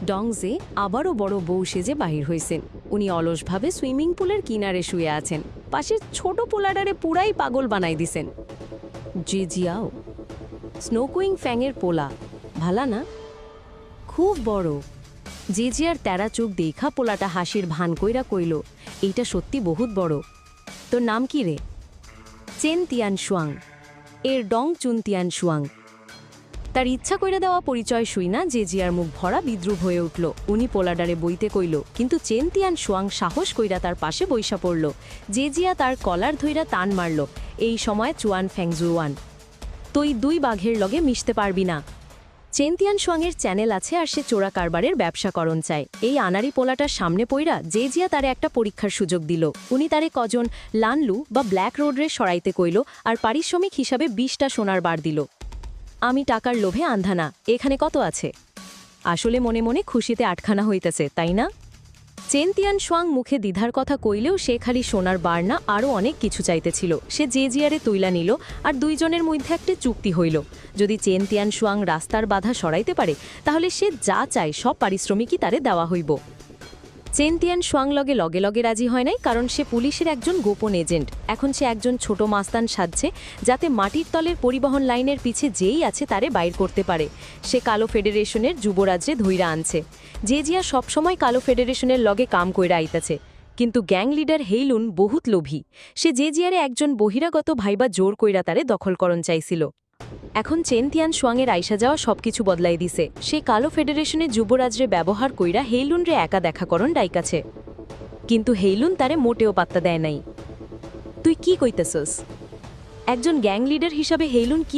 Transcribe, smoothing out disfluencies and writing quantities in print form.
ডংজে আবারও বড় বউ সেজে বাহির হয়েছেন। উনি অলসভাবে সুইমিং পুলের কিনারে শুয়ে আছেন। পাশে ছোট পোলাডারে পুরাই পাগল বানাই দিছেন। জিজিয়াও স্নোকুইং ফ্যাংয়ের পোলা, ভালা না? খুব বড়। জিজিয়ার তেরা চোখ দেখা পোলাটা হাসির ভান কইরা কইল, এইটা সত্যি বহুত বড়। তোর নাম কি রে? Chain Tian Shuang. এর ডং চুন তিয়ান শুয়াং। তার ইচ্ছা কইরা দেওয়া পরিচয় শুই না জেজিয়ার মুখ ভরা বিদ্রুপ হয়ে উঠল। উনি পোলাডারে বইতে কইল, কিন্তু চেন তিয়ান শুয়াং সাহস কইরা তার পাশে বইসা পড়ল। জেজিয়া তার কলার ধইরা টান মারল। এই সময় চুয়ান ফ্যাংজুয়ান, তুই দুই বাঘের লগে মিশতে পারবি না। চেন তিয়ান শুয়াংয়ের চ্যানেল আছে আর সে চোরা কারবারের ব্যবসা করণ চায়। এই আনারি পোলাটার সামনে পইরা জেজিয়া তারে একটা পরীক্ষার সুযোগ দিল। উনি তারে কজন লানলু বা ব্ল্যাক রোডরে সরাইতে কইল আর পারিশ্রমিক হিসাবে 20টা সোনার বার দিল। আমি টাকার লোভে আন্ধা না, এখানে কত আছে? আসলে মনে মনে খুশিতে আটখানা হইতেছে, তাই না? চেন তিয়ান শুয়াং মুখে দ্বিধার কথা কইলেও সে খালি সোনার বার না, আরও অনেক কিছু চাইতেছিল। সে জেজিয়ারে তুইলা নিল আর দুইজনের মধ্যে একটা চুক্তি হইল। যদি চেন তিয়ান শুয়াং রাস্তার বাধা সরাইতে পারে তাহলে সে যা চায় সব পারিশ্রমিকই তারে দেওয়া হইব। চেন তিয়ান শুয়াং লগে লগে লগে রাজি হয় নাই, কারণ সে পুলিশের একজন গোপন এজেন্ট। এখন সে একজন ছোট মাস্তান সাজছে, যাতে মাটির তলের পরিবহন লাইনের পিছে যেই আছে তারে বাইর করতে পারে। সে কালো ফেডারেশনের যুবরাজ্রে ধইরা আনছে। জেজিয়া সবসময় কালো ফেডারেশনের লগে কাম কইরা আইতাছে, কিন্তু গ্যাং লিডার হেইলুন বহুত লোভী। সে জেজিয়ারে একজন বহিরাগত ভাইবা জোর কইরা তারে দখলকরণ চাইছিল। এখন চেন তিয়ান শুয়াংয়ের আইসা যাওয়া সবকিছু বদলাই দিছে। সে কালো ফেডারেশনের যুবরাজ্রে ব্যবহার কইরা হেইলুনরে একা দেখাকরণ ডাইকাছে, কিন্তু হেইলুন তারে মোটেও পাত্তা দেয় নাই। তুই কি কইতেছস? একজন গ্যাং লিডার হিসাবে হেইলুন কি